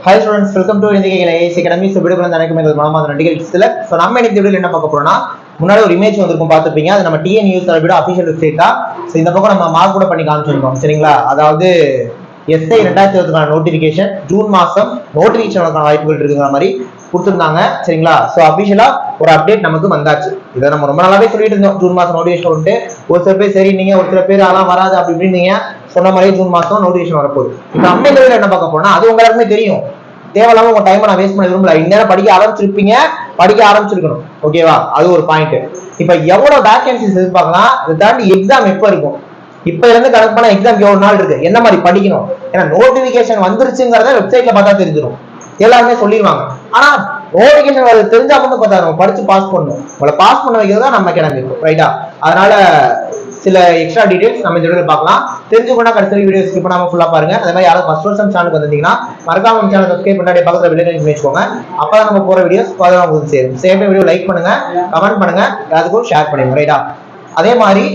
Hi students, welcome to Indian IAS Academy. So வீடியோல வந்து எனக்கு மனமார்ந்த நன்றிகள். சோ நம்ம இன்னைக்கு வீடியோல என்ன பார்க்க போறோம்னா முன்னாடி ஒரு இமேஜ் வந்திருக்கும் பார்த்திருப்பீங்க. அது நம்ம TN news video official website தான். சோ இந்த பக்கம் நம்ம மார்க் கூட பண்ணி காமிச்சிருக்கோம். சரிங்களா? அதாவது SI 2020 நோட்டிபிகேஷன் ஜூன் மாசம் நோட்டிபிகேஷனுக்கான வாய்ப்புகள் இருக்குங்கிற மாதிரி கொடுத்துருந்தாங்க. சரிங்களா? சோ அபிஷியலா ஒரு அப்டேட் நமக்கு வந்தாச்சு. இதை நம்ம ரொம்ப நாளாவே சொல்லிட்டு இருந்தோம். ஜூன் மாசம் நோட்டிபிகேஷன் வந்துட்டு ஒரு சில பேர் சரி நீங்க ஒரு சில பேர் அதெல்லாம் வராது அப்படி இப்படின்னு நீங்க சொன்ன மாதிரி ஜூன் மாசம் நோட்டிபிகேஷன் வரப்போகுது. இப்ப நம்ம இந்த என்ன பார்க்க போறோம்னா அது உங்களுக்குமே தெரியும். தேவையில்லாம உங்க டைம் நான் வேஸ்ட் பண்ண விரும்பல. இந்நேரம் படிக்க ஆரம்பிச்சிருக்கணும். ஓகேவா? அது ஒரு பாயிண்ட். இப்ப எவ்வளவு வேகன்சிஸ் எதிர்பார்க்கலாம், இதை தாண்டி எக்ஸாம் எப்ப இருக்கும், இப்ப இருந்து கணக்கு பண்ண எக்ஸாம் எவ்வளவு நாள் இருக்கு, என்ன மாதிரி படிக்கணும், ஏன்னா நோட்டிபிகேஷன் வந்துருச்சுங்கிறத வெப்சைட்ல பார்த்தா தெரிஞ்சிடும், எல்லாருமே சொல்லிடுவாங்க. ஆனா நோட்டிபிகேஷன் வருது தெரிஞ்சா மட்டும் பார்த்தா நம்ம படிச்சு பாஸ் பண்ணணும். உங்களை பாஸ் பண்ண வைக்கிறது தான் நம்ம கிடங்கு, ரைட்டா? அதனால சில எக்ஸ்ட்ரா டீடைல்ஸ் நம்ம இந்த வீடியோல பார்க்கலாம். தெரிஞ்சுக்கணும் கடைசி வீடியோ ஸ்கிப் பண்ணாம ஃபுல்லா பாருங்க. அதே மாதிரி யாராவது ஃபர்ஸ்ட் வருஷம் சேனலுக்கு வந்தீங்கன்னா மறக்காம நம்ம சேனல் சப்ஸ்கிரைப் பண்ணி பக்கத்துல பெல் ஐகான் வச்சுக்கோங்க. அப்பதான் நம்ம போற வீடியோஸ் பார்த்தா உங்களுக்கு சேரும். சேம் வீடியோ லைக் பண்ணுங்க, கமெண்ட் பண்ணுங்க, எல்லாத்துக்கும் ஷேர் பண்ணுங்க, ரைட்டா? அதே மாதிரி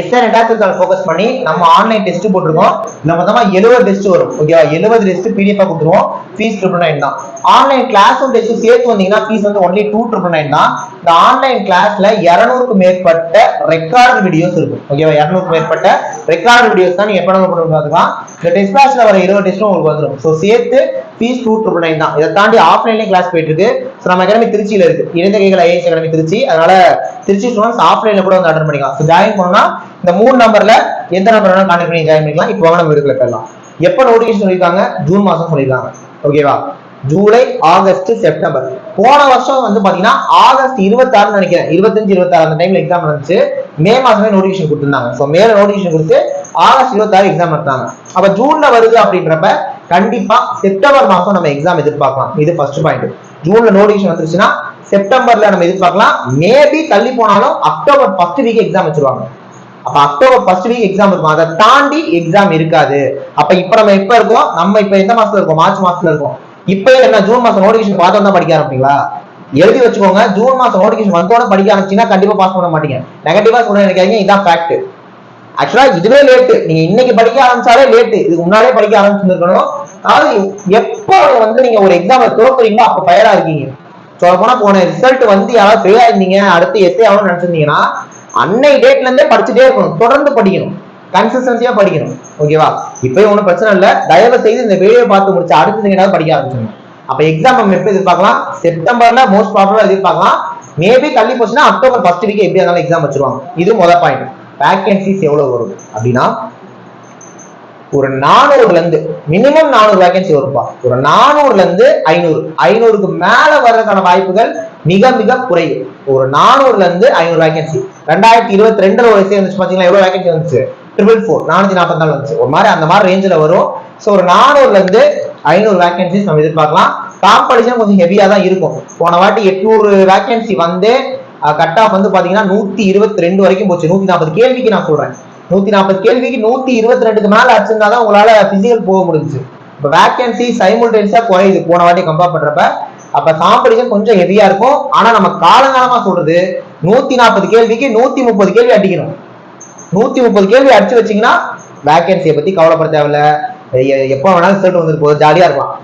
SI 2020 ஃபோக்கஸ் பண்ணி நம்ம ஆன்லைன் டெஸ்ட் போட்டுருக்கோம். நம்ம மொத்தமா 70 டெஸ்ட் வரும். ஓகேவா? 70 டெஸ்ட் PDF கொடுத்துருவோம். ஃபீஸ் 999 தான். ஆன்லைன் கிளாஸும் டெஸ்ட் சேர்த்து வந்தீங்கன்னா ஃபீஸ் வந்து ஒன்லி 2999 தான். இந்த ஆன்லைன் கிளாஸ்ல 200க்கு மேற்பட்ட ரெக்கார்டு வீடியோஸ் இருக்கும். ஓகேவா? 200க்கு மேற்பட்ட ரெக்கார்டு வீடியோஸ் தான் நீங்க எப்ப பார்த்துக்கலாம். இந்த டெஸ்ட் கிளாஸ்ல வர 20 டெஸ்ட்டும் உங்களுக்கு வந்துடும். ஸோ சேர்த்து ஃபீஸ் 2999 தான். இதை தாண்டி ஆஃப்லைன்லேயே கிளாஸ் போயிட்டு இருக்கு. ஸோ நம்ம அகாடமி திருச்சியில இருக்கு, இணைந்த கைகள் IAS அகாடமி திருச்சி. அதனால திருச்சி ஸ்டூடெண்ட்ஸ் ஆஃப்லைன்ல கூட வந்து அட்டன் பண்ணிக்கலாம். ஸோ ஜாயின் பண்ணா இந்த 3 நம்பர்ல எந்த நம்பர் வேணாலும் கான்டாக்ட் பண்ணி ஜாயின் பண்ணிக்கலாம். இப்போ நம்ம வீடியோக்குள்ள போயிடலாம். எப்ப நோட்டிபிகேஷன் சொல்லிருக்காங்க? ஜூன் மாசம் சொல்லிருக்காங்க. ஓகேவா? July, August, September. போன வருஷம் வந்து பாத்தீங்கன்னா ஆகஸ்ட் 26 நினைக்கிறேன், 25, 26 அந்த டைம்ல எக்ஸாம் நடந்துச்சு. மே மாசமே நோட்டிபிகேஷன் கொடுத்திருந்தாங்க. சோ மேல நோட்டிபிகேஷன் கொடுத்து ஆகஸ்ட் 26 எக்ஸாம் நடத்தாங்க. அப்ப ஜூன்ல வருது அப்படின்றப்ப கண்டிப்பா செப்டம்பர் மாசம் நம்ம எக்ஸாம் எதிர்பார்க்கலாம். இது ஃபர்ஸ்ட் பாயிண்ட். ஜூன்ல நோட்டிபிகேஷன் வந்துருச்சுன்னா செப்டம்பர்ல நம்ம எதிர்பார்க்கலாம். மேபி தள்ளி போனாலும் அக்டோபர் ஃபர்ஸ்ட் வீக் எக்ஸாம் வச்சிருவாங்க. அப்ப அக்டோபர் ஃபர்ஸ்ட் வீக் எக்ஸாம் இருக்கும். அதை தாண்டி எக்ஸாம் இருக்காது. அப்ப இப்ப நம்ம எப்ப இருக்கோம், நம்ம இப்ப எந்த மாசத்துல இருக்கோம், மார்ச் மாசத்துல இருக்கோம். இப்ப என்ன ஜூன் மாசம் நோட்டிபிகேஷன் பார்த்தா தான் படிக்க ஆரம்பிப்பீங்களா? எழுதி வச்சுக்கோங்க. ஜூன் மாசம் நோட்டிபிகேஷன் வந்தோட படிக்க ஆரம்பிச்சீங்கன்னா கண்டிப்பா பாஸ் பண்ண மாட்டீங்க. நெகட்டிவா சொல்ல நினைக்காதீங்க, இதான் ஃபேக்ட். ஆக்சுவலா இதுவே லேட்டு. நீங்க இன்னைக்கு படிக்க ஆரம்பிச்சாலே லேட்டு. இதுக்கு முன்னாடியே படிக்க ஆரம்பிச்சிருக்கணும். அதாவது எப்போ வந்து நீங்க ஒரு எக்ஸாம் தோக்குறீங்களோ அப்ப பயரா இருக்கீங்க. சொல்ல போனா போன ரிசல்ட் வந்து யாராவது ஃபெயிலா இருந்தீங்க, அடுத்து எஸ்ஏ ஆகணும்னு நினைச்சிருந்தீங்கன்னா அன்னை டேட்ல இருந்தே படிச்சுட்டே இருக்கணும். தொடர்ந்து படிக்கணும், கன்சிஸ்டன்சியா படிக்கணும். ஓகேவா? இப்பயும் ஒன்றும் பிரச்சனை இல்லை. தயவு செய்து இந்த வீடியோ பார்த்து முடிச்சு அடுத்து ஏதாவது படிக்க ஆரம்பிச்சிடணும். அப்ப எக்ஸாம் நம்ம எப்ப எதிர்பார்க்கலாம்? செப்டம்பர்ல மோஸ்ட் ப்ராபபிளா எதிர்பார்க்கலாம். மேபி தள்ளி போச்சுன்னா அக்டோபர் ஃபர்ஸ்ட் வீக் எப்படி இருந்தாலும் எக்ஸாம் வச்சிருவாங்க. இது முதல் பாயிண்ட். வேகன்சிஸ் எவ்வளவு வரும் அப்படின்னா ஒரு 400ல இருந்து மினிமம் 400 வேகன்சி வரும்பா. ஒரு 400ல இருந்து 500க்கு மேல வர்றதுக்கான வாய்ப்புகள் மிக மிக குறைவு. ஒரு 400ல இருந்து 500 வேகன்சி. 2022 ஒரு விஷயம் வந்துச்சு பாத்தீங்களா? எவ்வளவு வேகன்சி வந்துச்சு? 444 வந்துச்சு. ஒரு மாதிரி அந்த மாதிரி ரேஞ்சில வரும். ஸோ ஒரு 400ல இருந்து 500 வேகன்சிஸ் நம்ம எதிர்பார்க்கலாம். காம்படிஷன் கொஞ்சம் ஹெவியா தான் இருக்கும். போன வாட்டி 800 வேகன்சி வந்து கட் ஆஃப் வந்து பாத்தீங்கன்னா 122 வரைக்கும் போச்சு. 140 கேள்விக்கு நான் சொல்றேன். 140 கேள்விக்கு 122க்கு மேல அடிச்சிருந்தாதான் உங்களால பிசிக்கல் போக முடிஞ்சு. இப்ப வேகன்சி சைமல்டேனியஸா குறையுது போன வாட்டி கம்பேர் பண்றப்ப. அப்ப காம்படிஷன் கொஞ்சம் ஹெவியா இருக்கும். ஆனா நம்ம காலங்காலமா சொல்றது 140 கேள்விக்கு 130 கேள்வி அடிக்கணும். 130 கேள்வி அடிச்சு வச்சீங்கன்னா வேகன்சியை பத்தி கவலைப்பட தேவையில்ல. எப்ப வேணாலும் ரிசல்ட் வந்துட்டு போகுது, ஜாலியா இருக்கலாம்.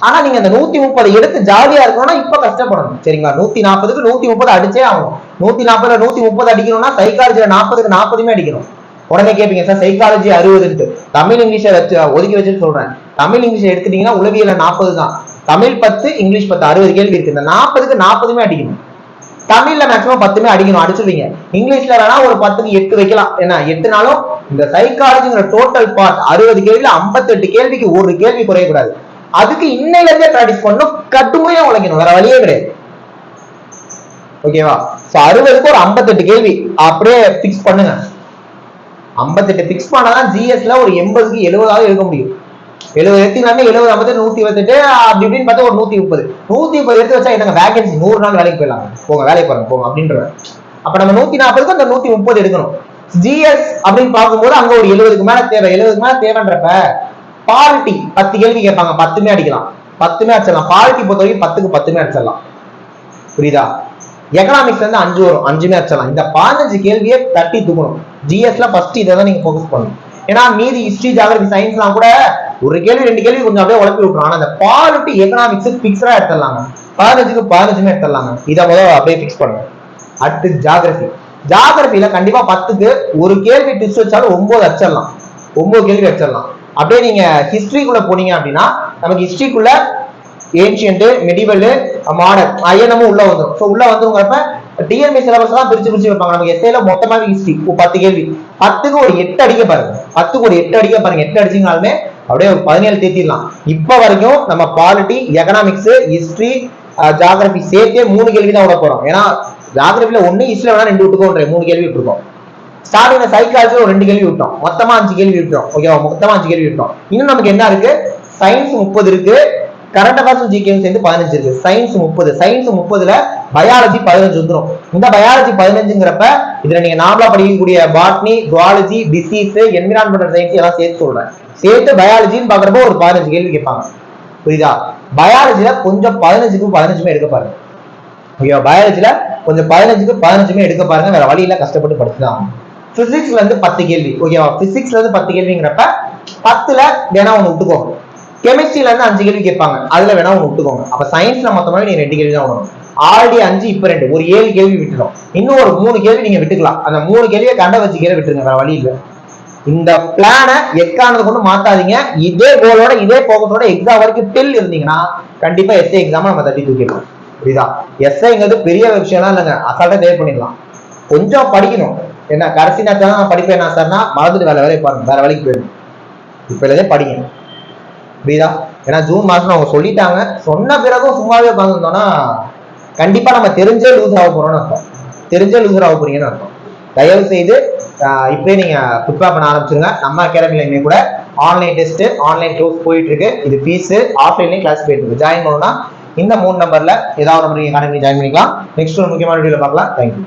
ஆனா நீங்க அந்த 130 எடுத்து ஜாலியா இருக்கணும்னா இப்ப கஷ்டப்படணும். சரிங்களா? 140க்கு 130 அடிச்சே ஆகணும். 140ல 130 அடிக்கணும்னா சைக்காலஜில 40க்கு 40மே அடிக்கணும். உடனே கேட்பீங்க சார் சைக்காலஜி 60 தமிழ் இங்கிலீஷை வச்சு ஒதுக்கி வச்சுட்டு சொல்றேன். தமிழ் இங்கிலீஷை எடுத்துட்டீங்கன்னா உளவியல 40 தான். தமிழ் 10, இங்கிலீஷ் 10, 60 கேள்வி இருக்கு. இந்த 40க்கு 40மே அடிக்கணும். தமிழ்ல மேக்ஸிமம் 10மே அடிக்கணும், அடிச்சிருவீங்க. இங்கிலீஷ்ல வேணா ஒரு 10க்கு 8 வைக்கலாம். ஏன்னா 8நாலும் இந்த சைக்காலஜிங்கிற டோட்டல் பார்ட் 60 கேள்வியில 58 கேள்விக்கு ஒரு கேள்வி குறையக்கூடாது. அதுக்கு இன்னையில இருந்தே பிராக்டிஸ் பண்ணணும், கடுமையா உழைக்கணும், வேற வழியே கிடையாது. ஓகேவா? 60க்கு ஒரு 58 கேள்வி அப்படியே பிக்ஸ் பண்ணுங்க. 58 பிக்ஸ் பண்ணாதான் ஜிஎஸ்ல ஒரு 80க்கு 70 எடுக்க முடியும். 70 எடுத்தீங்கன்னா 70, 50, 128 அப்படி இப்படின்னு பார்த்தா ஒரு 130 எடுத்து வச்சா என்னங்க வேகன்சி 100 நாள் வேலைக்கு போயிடலாம். போங்க வேலைக்கு பாருங்க போங்க அப்படின்ற. அப்ப நம்ம 140க்கு அந்த 130 எடுக்கணும். ஜிஎஸ் அப்படின்னு பார்க்கும்போது அங்க ஒரு 70க்கு மேல தேவை. 70க்கு மேல தேவைன்றப்ப பாலிட்டி 10 கேள்வி கேட்பாங்க, 10மே அடிக்கலாம், 10மே அடிச்சிடலாம். பாலிட்டி பொறுத்த வரைக்கும் 10க்கு 10மே அடிச்சிடலாம். புரியுதா? எக்கனாமிக்ஸ் வந்து 5 வரும், 5மே அடிச்சிடலாம். இந்த 15 கேள்வியை தட்டி தூக்கணும். ஜிஎஸ்ல ஃபர்ஸ்ட் இதை தான் நீங்க ஃபோக்கஸ் பண்ணணும். ஏன்னா மீதி ஹிஸ்டரி, ஜியோகிராஃபி, சயின்ஸ்லாம் கூட ஒரு கேள்வி 2 கேள்வி கொஞ்சம் அப்படியே உழப்பி விட்டுரும். ஆனா அந்த பாலிட்டி எக்கனாமிக்ஸ் பிக்ஸரா எடுத்துடலாங்க. 15க்கு 15 எடுத்துடலாங்க. இதை முதல்ல அப்படியே பிக்ஸ் பண்ணுங்க. அடுத்து ஜியாகிரபி. ஜியாகிரபில கண்டிப்பா 10க்கு ஒரு கேள்வி டிப்ஸ் வச்சாலும் 9 அடிச்சிடலாம். 9 கேள்வி அடிச்சிடலாம். அப்படியே நீங்க ஹிஸ்டரிக்குள்ள போனீங்க அப்படின்னா நமக்கு ஹிஸ்டரிக்குள்ள ஏன்ஷியன்ட், மெடிவல், மாடர்ன் ஐஎன்எம் உள்ள வந்துடும். ஸோ உள்ள வந்துருங்கிறப்ப டிஎன்பி சிலபஸ் தான் பிரிச்சு வைப்பாங்க. நமக்கு எஸ்ஏல மொத்தமாக ஹிஸ்டரி 10 கேள்வி, 10க்கு ஒரு 8 அடிக்க பாருங்க. 10க்கு ஒரு 8 அடிக்க பாருங்க. 8 அடிச்சிங்கனாலுமே அப்படியே ஒரு 17 தேத்திடலாம். இப்ப வரைக்கும் நம்ம பாலிட்டி, எக்கனாமிக்ஸ், ஹிஸ்டரி, ஜியாகிரபி சேர்த்தே 3 கேள்வி தான் விட போறோம். ஏன்னா ஜியாகிரபில 1, ஹிஸ்டரியில வேணா 2 விட்டுக்கோன்ற 3 கேள்வி விட்டுருக்கோம். ஸ்டார்டிங்ல சைக்காலஜி ஒரு 2 கேள்வி விட்டோம். மொத்தமா 5 கேள்வி விட்டோம். ஓகேவா? மொத்தமா 5 கேள்வி விட்டோம். இன்னும் நமக்கு என்ன இருக்கு? சயின்ஸ் 30 இருக்கு, கரண்ட் அஃபேர்ஸ் ஜிகேவும் சேர்ந்து 15 இருக்கு. சயின்ஸ் 30, சயின்ஸ் 30ல பயாலஜி 15 வந்துடும். இந்த பயாலஜி 15ங்கிறப்ப இதுல நீங்க நார்மலா படிக்கக்கூடிய botany, zoology, disease, environmental science எல்லாம் சேர்த்து சொல்றேன். சேர்த்து பயாலஜின்னு பாக்குறப்போ ஒரு 15 கேள்வி கேட்பாங்க. புரியுதா? பயாலஜில கொஞ்சம் 15க்கு 15 எடுக்க பாருங்க. ஓகேவா? பயாலஜில கொஞ்சம் 15க்கு 15 எடுக்க பாருங்க. வேற வழியில கஷ்டப்பட்டு படிச்சுதான். பிசிக்ஸ்ல இருந்து 10 கேள்வி. ஓகேவா? பிசிக்ஸ்ல இருந்து 10 கேள்விங்கிறப்ப 10ல வேணா ஒண்ணு விட்டுக்கோங்க. கெமிஸ்ட்ரியில இருந்து 5 கேள்வி கேட்பாங்க. அதுல வேணா ஒண்ணு விட்டுக்கோங்க. அப்ப சயின்ஸ்ல மொத்தமாக நீங்க 2 கேள்வி தான் விடணும். ஆல்ரெடி 5, இப்ப 2, ஒரு 7 கேள்வி விட்டுடும். இன்னும் ஒரு 3 கேள்வி நீங்க விட்டுக்கலாம். அந்த 3 கேள்வியை கண்ட வச்சு கேள்வி விட்டுருங்க. வேற வழி இல்லை. இந்த பிளான எக்கானது கொண்டு மாத்தாதீங்க. இதே கோலோட, இதே போக்கத்தோட எக்ஸாம் வரைக்கும் டில் இருந்தீங்கன்னா கண்டிப்பா எஸ்ஏ எக்ஸாம் நம்ம தட்டி தூக்கிடலாம். புரியுதா? எஸ்ஐங்கிறது பெரிய விஷயம்லாம் இல்லைங்க. அசால்ட்டா தேவை பண்ணிடலாம். கொஞ்சம் படிக்கணும். என்ன கடைசி நேரத்தான் நான் படிப்பேன் சார்னா மறந்துட்டு வேற வேலையை பாருங்க. வேற வேலைக்கு போயிடும். இப்ப இதே படிங்க. புரியுதா? ஏன்னா ஜூன் மாசம் அவங்க சொல்லிட்டாங்க. சொன்ன பிறகும் சும்மாவே உட்காந்துருந்தோம்னா கண்டிப்பா நம்ம தெரிஞ்சே லூஸ் ஆக போறோம்னு அர்த்தம். தெரிஞ்சே லூசர் ஆக போறீங்கன்னு அர்த்தம். தயவு செய்து இப்பயே நீங்க ப்ரிப்பேர் பண்ண ஆரம்பிச்சுங்க. நம்ம அகாடமில கூட ஆன்லைன் டெஸ்ட், ஆன்லைன் கோர்ஸ் போயிட்டு இருக்கு. இது ஃபீஸ், ஆஃப்லைன்லயும் கிளாஸ் போயிட்டு இருக்கு. ஜாயின் பண்ணணும்னா இந்த 3 நம்பர்ல ஏதாவது நம்பர் நீங்க அகாடமி ஜாயின் பண்ணிக்கலாம். நெக்ஸ்ட் ஒரு முக்கியமான வீடியோல பார்க்கலாம். தேங்க்யூ.